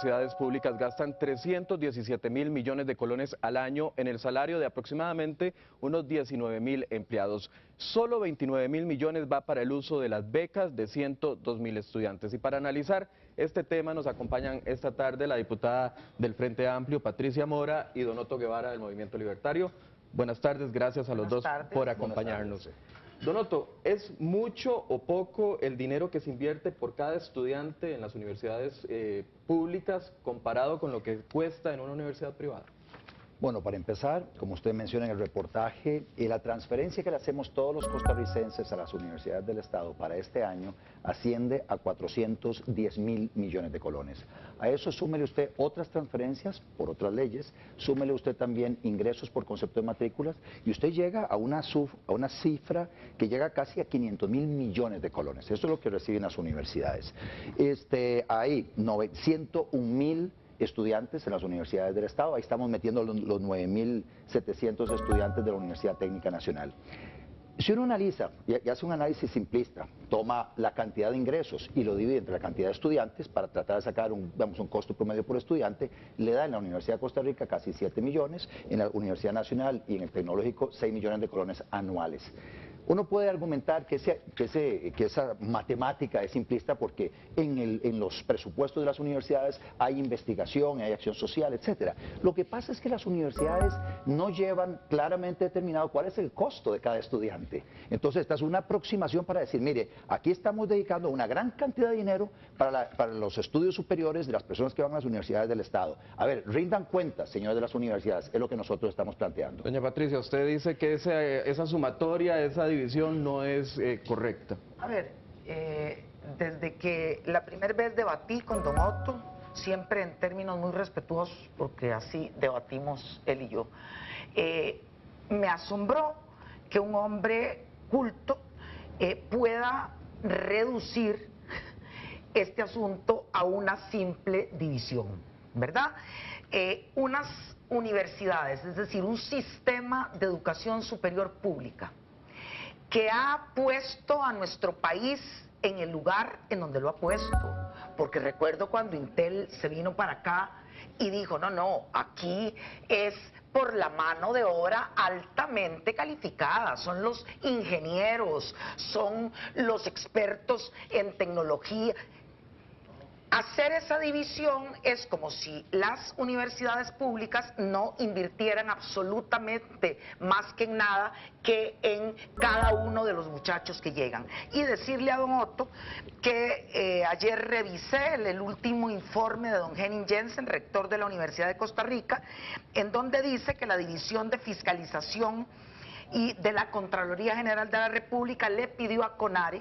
universidades públicas gastan 317.000 millones de colones al año en el salario de aproximadamente unos 19.000 empleados. Solo 29.000 millones va para el uso de las becas de 102.000 estudiantes. Y para analizar este tema nos acompañan esta tarde la diputada del Frente Amplio, Patricia Mora, y don Otto Guevara, del Movimiento Libertario. Buenas tardes, gracias a los dos por acompañarnos. Don Otto, ¿es mucho o poco el dinero que se invierte por cada estudiante en las universidades públicas comparado con lo que cuesta en una universidad privada? Bueno, para empezar, como usted menciona en el reportaje, la transferencia que le hacemos todos los costarricenses a las universidades del Estado para este año asciende a 410.000 millones de colones. A eso súmele usted otras transferencias por otras leyes, súmele usted también ingresos por concepto de matrículas y usted llega a una cifra que llega casi a 500.000 millones de colones. Eso es lo que reciben las universidades. Hay 101.000 estudiantes en las universidades del Estado, ahí estamos metiendo los 9.700 estudiantes de la Universidad Técnica Nacional. Si uno analiza y hace un análisis simplista, toma la cantidad de ingresos y lo divide entre la cantidad de estudiantes para tratar de sacar un costo promedio por estudiante, le da en la Universidad de Costa Rica casi 7 millones, en la Universidad Nacional y en el Tecnológico 6 millones de colones anuales. Uno puede argumentar que esa matemática es simplista porque en los presupuestos de las universidades hay investigación, hay acción social, etcétera. Lo que pasa es que las universidades no llevan claramente determinado cuál es el costo de cada estudiante. Entonces, esta es una aproximación para decir, mire, aquí estamos dedicando una gran cantidad de dinero para los estudios superiores de las personas que van a las universidades del Estado. A ver, rindan cuentas, señores de las universidades, es lo que nosotros estamos planteando. Doña Patricia, usted dice que esa sumatoria, esa división no es correcta. A ver, desde que la primera vez debatí con don Otto, siempre en términos muy respetuosos, porque así debatimos él y yo, me asombró que un hombre culto pueda reducir este asunto a una simple división, ¿verdad? Unas universidades, es decir, un sistema de educación superior pública que ha puesto a nuestro país en el lugar en donde lo ha puesto, porque recuerdo cuando Intel se vino para acá y dijo, no, aquí es por la mano de obra altamente calificada, son los ingenieros, son los expertos en tecnología. Hacer esa división es como si las universidades públicas no invirtieran absolutamente más que en nada que en cada uno de los muchachos que llegan. Y decirle a don Otto que ayer revisé el último informe de don Henning Jensen, rector de la Universidad de Costa Rica, en donde dice que la División de Fiscalización y de la Contraloría General de la República le pidió a CONARE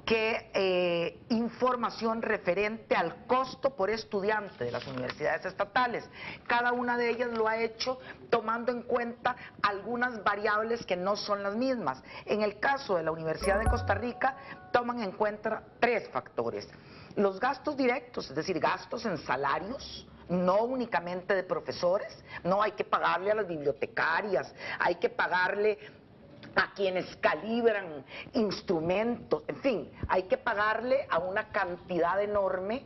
que información referente al costo por estudiante de las universidades estatales. Cada una de ellas lo ha hecho tomando en cuenta algunas variables que no son las mismas. En el caso de la Universidad de Costa Rica toman en cuenta 3 factores. Los gastos directos, es decir, gastos en salarios, no únicamente de profesores, no hay que pagarle a las bibliotecarias, hay que pagarle a quienes calibran instrumentos, en fin, hay que pagarle a una cantidad enorme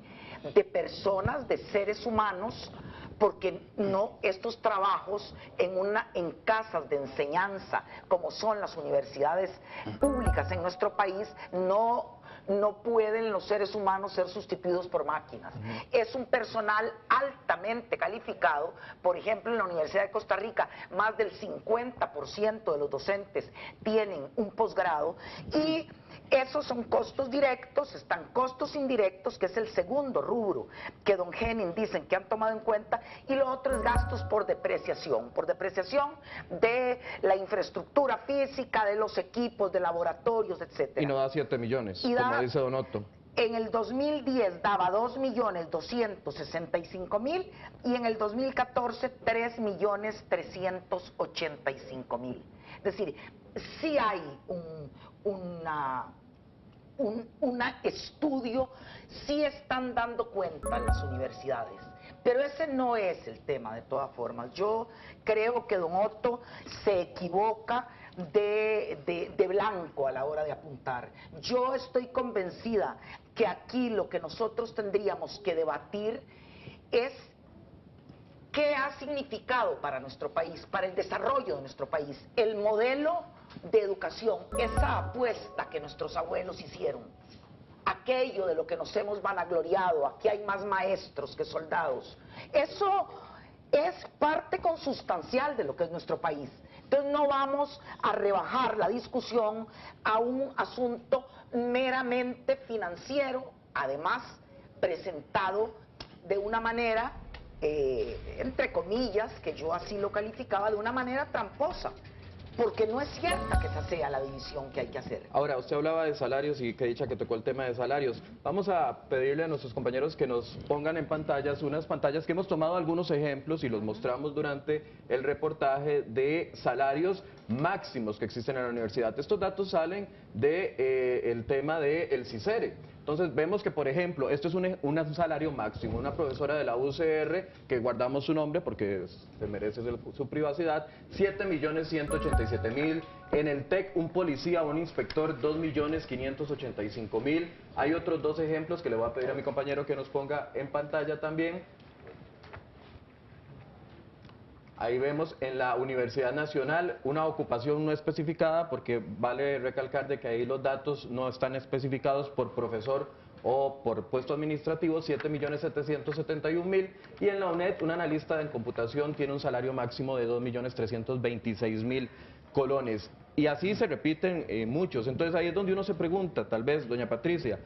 de personas, de seres humanos, porque no estos trabajos en casas de enseñanza como son las universidades públicas en nuestro país no pueden los seres humanos ser sustituidos por máquinas. Es un personal altamente calificado. Por ejemplo, en la Universidad de Costa Rica más del 50% de los docentes tienen un posgrado y esos son costos directos, están costos indirectos, que es el segundo rubro que don Henning dicen que han tomado en cuenta, y lo otro es gastos por depreciación de la infraestructura física, de los equipos, de laboratorios, etcétera. Y no da 7 millones, como dice don Otto. En el 2010 daba 2.265.000 y en el 2014 3.385.000. Es decir, sí hay un estudio, sí están dando cuenta las universidades, pero ese no es el tema de todas formas. Yo creo que don Otto se equivoca de blanco a la hora de apuntar. Yo estoy convencida que aquí lo que nosotros tendríamos que debatir es qué ha significado para nuestro país, para el desarrollo de nuestro país, el modelo de educación, esa apuesta que nuestros abuelos hicieron, aquello de lo que nos hemos vanagloriado, aquí hay más maestros que soldados. Eso es parte consustancial de lo que es nuestro país. Entonces no vamos a rebajar la discusión a un asunto meramente financiero, además presentado de una manera, entre comillas, que yo así lo calificaba, de una manera tramposa. Porque no es cierta que esa sea la división que hay que hacer. Ahora, usted hablaba de salarios y qué dicha que tocó el tema de salarios. Vamos a pedirle a nuestros compañeros que nos pongan en pantallas unas pantallas que hemos tomado algunos ejemplos y los mostramos durante el reportaje de salarios máximos que existen en la universidad. Estos datos salen del tema del CICERE. Entonces vemos que, por ejemplo, esto es un salario máximo, una profesora de la UCR, que guardamos su nombre porque se merece su privacidad, 7.187.000. En el TEC, un policía o un inspector, 2.585.000. Hay otros dos ejemplos que le voy a pedir a mi compañero que nos ponga en pantalla también. Ahí vemos en la Universidad Nacional una ocupación no especificada, porque vale recalcar de que ahí los datos no están especificados por profesor o por puesto administrativo, 7.771.000, y en la UNED un analista en computación tiene un salario máximo de 2.326.000 colones. Y así se repiten muchos. Entonces ahí es donde uno se pregunta, tal vez, doña Patricia,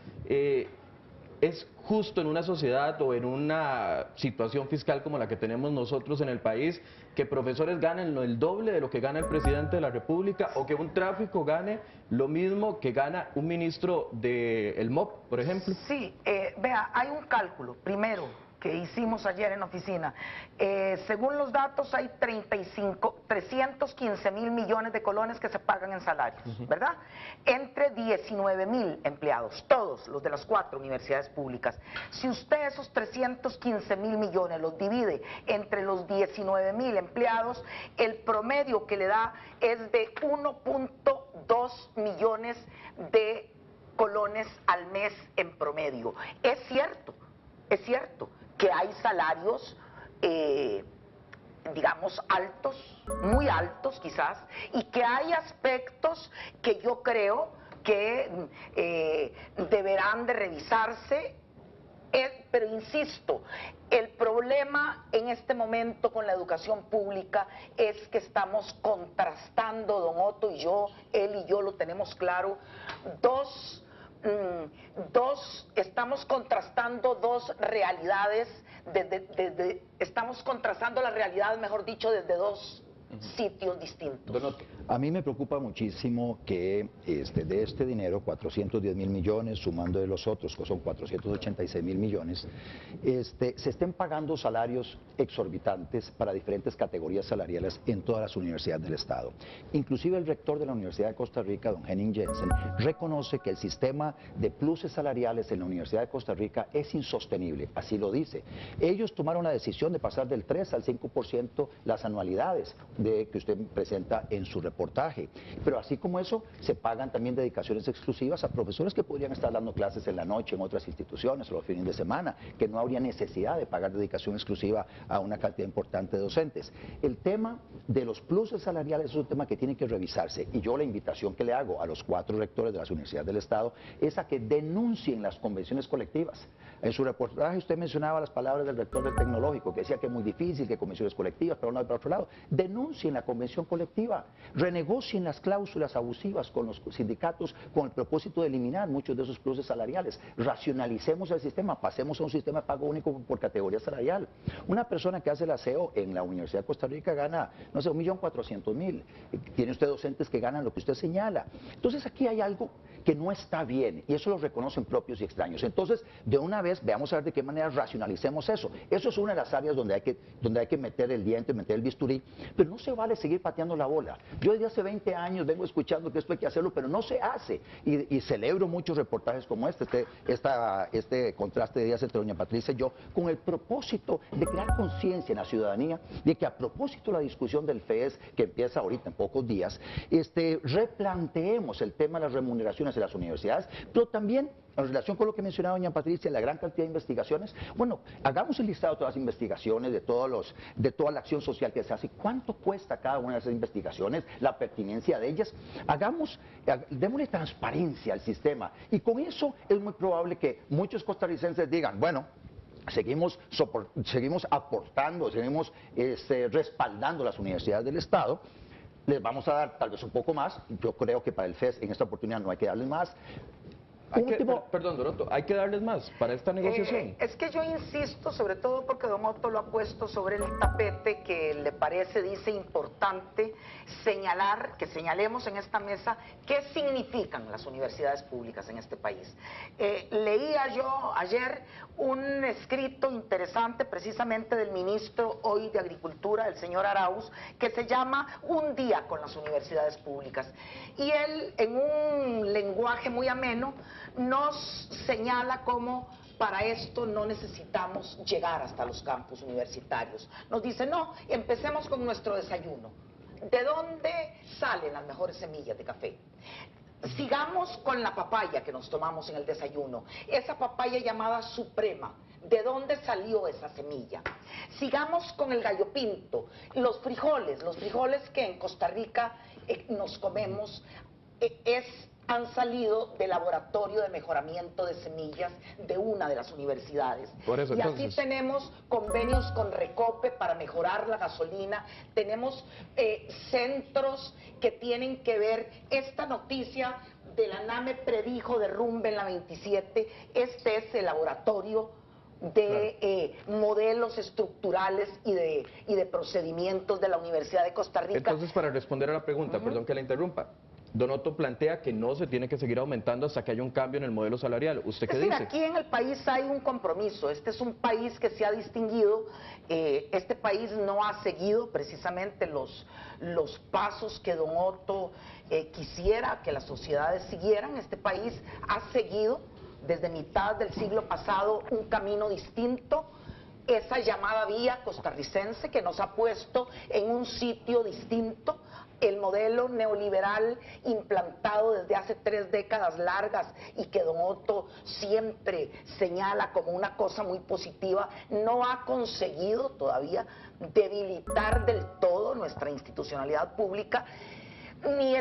¿es justo en una sociedad o en una situación fiscal como la que tenemos nosotros en el país que profesores ganen el doble de lo que gana el presidente de la República, o que un tráfico gane lo mismo que gana un ministro del MOP, por ejemplo? Sí, vea, hay un cálculo, primero, que hicimos ayer en oficina. Según los datos, hay 315.000 millones de colones que se pagan en salarios, ¿verdad? Entre 19.000 empleados, todos los de las 4 universidades públicas. Si usted esos 315.000 millones los divide entre los 19.000 empleados, el promedio que le da es de 1.2 millones de colones al mes en promedio. Es cierto que hay salarios, digamos, altos, muy altos quizás, y que hay aspectos que yo creo que deberán de revisarse, pero insisto, el problema en este momento con la educación pública es que estamos contrastando, don Otto y yo, él y yo lo tenemos claro, estamos contrastando dos realidades, estamos contrastando la realidad, mejor dicho, desde dos sitios distintos. A mí me preocupa muchísimo que de este dinero, 410.000 millones, sumando de los otros, que son 486.000 millones, se estén pagando salarios exorbitantes para diferentes categorías salariales en todas las universidades del Estado. Inclusive el rector de la Universidad de Costa Rica, don Henning Jensen, reconoce que el sistema de pluses salariales en la Universidad de Costa Rica es insostenible, así lo dice. Ellos tomaron la decisión de pasar del 3 al 5% las anualidades que usted presenta en su reportaje. Pero así como eso, se pagan también dedicaciones exclusivas a profesores que podrían estar dando clases en la noche en otras instituciones o los fines de semana, que no habría necesidad de pagar dedicación exclusiva a una cantidad importante de docentes. El tema de los pluses salariales es un tema que tiene que revisarse, y yo la invitación que le hago a los 4 rectores de las universidades del Estado es a que denuncien las convenciones colectivas. En su reportaje usted mencionaba las palabras del rector del Tecnológico, que decía que es muy difícil, que convenciones colectivas, pero no hay para otro lado. Denuncien la convención colectiva, renegocien las cláusulas abusivas con los sindicatos con el propósito de eliminar muchos de esos pluses salariales. Racionalicemos el sistema, pasemos a un sistema de pago único por categoría salarial. Una persona que hace el aseo en la Universidad de Costa Rica gana, no sé, 1.400.000. Tiene usted docentes que ganan lo que usted señala. Entonces aquí hay algo que no está bien, y eso lo reconocen propios y extraños. Entonces, de una vez, veamos a ver de qué manera racionalicemos eso. Eso es una de las áreas donde hay que meter el diente, meter el bisturí, pero no se vale seguir pateando la bola. Yo desde hace 20 años vengo escuchando que esto hay que hacerlo, pero no se hace. Y celebro muchos reportajes como este contraste de días entre doña Patricia y yo, con el propósito de crear conciencia en la ciudadanía de que, a propósito de la discusión del FES, que empieza ahorita en pocos días, replanteemos el tema de las remuneraciones de las universidades, pero también en relación con lo que mencionaba doña Patricia, la gran cantidad de investigaciones, bueno, hagamos el listado de todas las investigaciones, de toda la acción social que se hace, cuánto cuesta cada una de esas investigaciones, la pertinencia de ellas, démosle transparencia al sistema, y con eso es muy probable que muchos costarricenses digan, bueno, seguimos aportando, seguimos respaldando las universidades del Estado, les vamos a dar tal vez un poco más, yo creo que para el FES en esta oportunidad no hay que darles más. Perdón, don Otto, ¿hay que darles más para esta negociación? Es que yo insisto, sobre todo porque don Otto lo ha puesto sobre el tapete, que le parece, dice, importante señalar, que señalemos en esta mesa qué significan las universidades públicas en este país. Leía yo ayer un escrito interesante precisamente del ministro hoy de Agricultura, el señor Arauz, que se llama Un día con las universidades públicas. Y él, en un lenguaje muy ameno, nos señala cómo para esto no necesitamos llegar hasta los campus universitarios. Nos dice, no, empecemos con nuestro desayuno. ¿De dónde salen las mejores semillas de café? Sigamos con la papaya que nos tomamos en el desayuno, esa papaya llamada suprema. ¿De dónde salió esa semilla? Sigamos con el gallo pinto, los frijoles que en Costa Rica nos comemos, han salido del laboratorio de mejoramiento de semillas de una de las universidades. Por eso, y así tenemos convenios con Recope para mejorar la gasolina, tenemos centros que tienen que ver, esta noticia de la NAME predijo derrumbe en la 27, este es el laboratorio de modelos estructurales y de procedimientos de la Universidad de Costa Rica. Entonces, para responder a la pregunta, perdón que la interrumpa, don Otto plantea que no se tiene que seguir aumentando hasta que haya un cambio en el modelo salarial. ¿Usted qué dice? Aquí en el país hay un compromiso. Este es un país que se ha distinguido. Este país no ha seguido precisamente los pasos que don Otto quisiera que las sociedades siguieran. Este país ha seguido desde mitad del siglo pasado un camino distinto, esa llamada vía costarricense que nos ha puesto en un sitio distinto. El modelo neoliberal implantado desde hace 3 décadas largas y que don Otto siempre señala como una cosa muy positiva, no ha conseguido todavía debilitar del todo nuestra institucionalidad pública, ni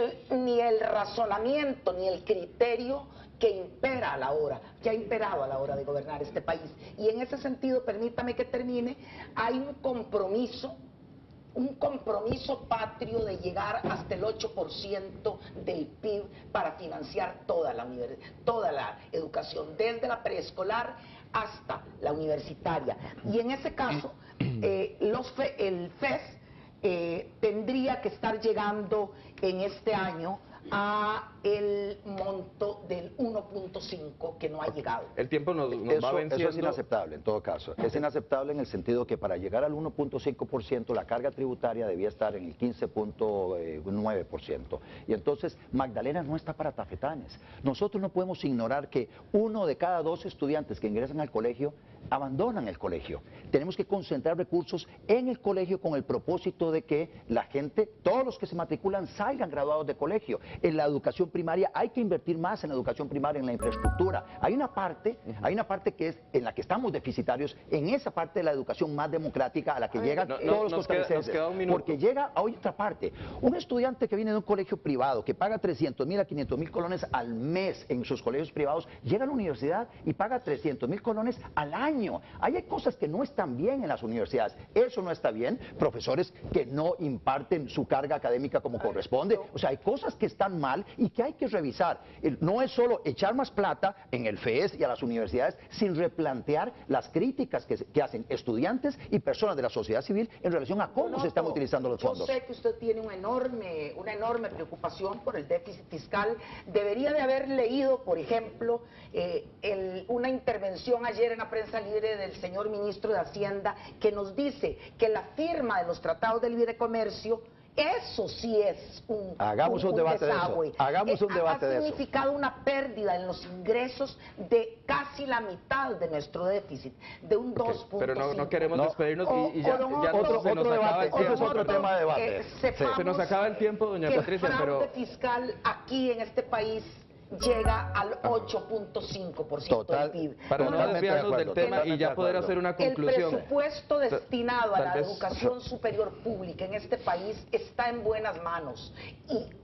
el razonamiento, ni el criterio que impera a la hora, que ha imperado a la hora de gobernar este país. Y en ese sentido, permítame que termine, hay un compromiso patrio de llegar hasta el 8% del PIB para financiar toda la educación, desde la preescolar hasta la universitaria. Y en ese caso, el FES tendría que estar llegando en este año a el monto del 1.5 que no ha llegado. El tiempo nos va venciendo. Eso es inaceptable en todo caso. Es inaceptable en el sentido que para llegar al 1.5% la carga tributaria debía estar en el 15.9%. Y entonces Magdalena no está para tafetanes. Nosotros no podemos ignorar que 1 de cada 2 estudiantes que ingresan al colegio abandonan el colegio. Tenemos que concentrar recursos en el colegio con el propósito de que la gente, todos los que se matriculan, salgan graduados de colegio. En la educación primaria hay que invertir más en la educación primaria, en la infraestructura. Hay una parte que es en la que estamos deficitarios, en esa parte de la educación más democrática a la que llegan todos los costarricenses. Porque llega a otra parte. Un estudiante que viene de un colegio privado, que paga 300,000 a 500,000 colones al mes en sus colegios privados, llega a la universidad y paga 300,000 colones al año. Ahí hay cosas que no están bien en las universidades. Eso no está bien. Profesores que no imparten su carga académica como corresponde. O sea, hay cosas que están mal y que hay que revisar. No es solo echar más plata en el FES y a las universidades sin replantear las críticas que hacen estudiantes y personas de la sociedad civil en relación a cómo se están utilizando los fondos. Yo sé que usted tiene una enorme preocupación por el déficit fiscal. Debería de haber leído, por ejemplo, una intervención ayer en la prensa libre del señor ministro de Hacienda que nos dice que la firma de los tratados de libre comercio, eso sí es un desagüe. Hagamos un debate de eso. Ha significado una pérdida en los ingresos de casi la mitad de nuestro déficit, de un 2.5. Pero no queremos despedirnos y ya otro debate, ese es otro tema de debate. Se nos acaba el tiempo, doña Patricia, el fraude fiscal aquí en este país llega al 8.5% del PIB. Para no Totalmente de desviarnos acuerdo, del tema y ya totalmente poder de acuerdo. hacer una El conclusión. presupuesto destinado a Tal la vez- educación superior pública en este país está en buenas manos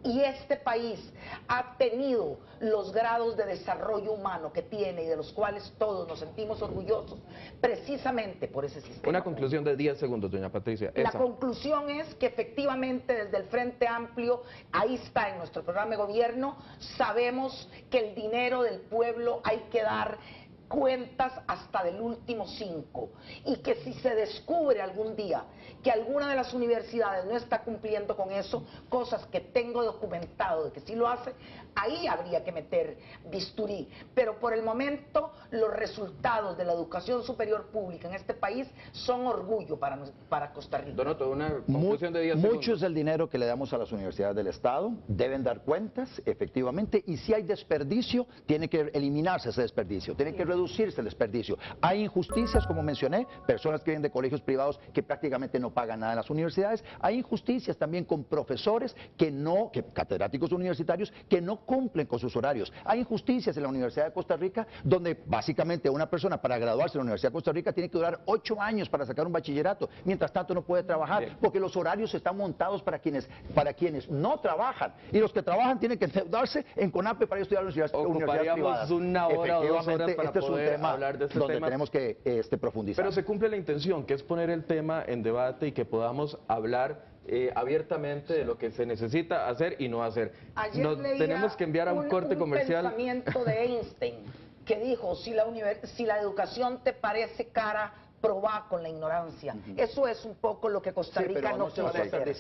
y este país ha tenido los grados de desarrollo humano que tiene y de los cuales todos nos sentimos orgullosos precisamente por ese sistema. Una conclusión de 10 segundos, doña Patricia. La Esa. conclusión es que efectivamente desde el Frente Amplio, ahí está en nuestro programa de gobierno, sabemos que el dinero del pueblo hay que dar cuentas hasta del último 5 y que si se descubre algún día que alguna de las universidades no está cumpliendo con eso, cosas que tengo documentado de que sí lo hace, ahí habría que meter bisturí. Pero por el momento los resultados de la educación superior pública en este país son orgullo para Costa Rica. Donoto, una conclusión de 10 segundos. Mucho es el dinero que le damos a las universidades del Estado, deben dar cuentas, efectivamente, y si hay desperdicio, tiene que eliminarse ese desperdicio, tiene que reducirse el desperdicio. Hay injusticias, como mencioné, personas que vienen de colegios privados que prácticamente no pagan nada en las universidades, hay injusticias también con profesores catedráticos universitarios, que no cumplen con sus horarios. Hay injusticias en la Universidad de Costa Rica, donde básicamente una persona para graduarse en la Universidad de Costa Rica tiene que durar 8 años para sacar un bachillerato, mientras tanto no puede trabajar, porque los horarios están montados para quienes no trabajan, y los que trabajan tienen que endeudarse en CONAPE para estudiar en universidades privadas. Una hora o 2 horas Efectivamente, para este es un poder tema hablar de este donde tema. tenemos que profundizar. Pero se cumple la intención, que es poner el tema en debate y que podamos hablar abiertamente de lo que se necesita hacer y no hacer. Ayer Nos leía tenemos que enviar a un corte comercial. Un pensamiento de Einstein que dijo, si la educación te parece cara, probá con la ignorancia. Eso es un poco lo que Costa Rica no quiere hacer.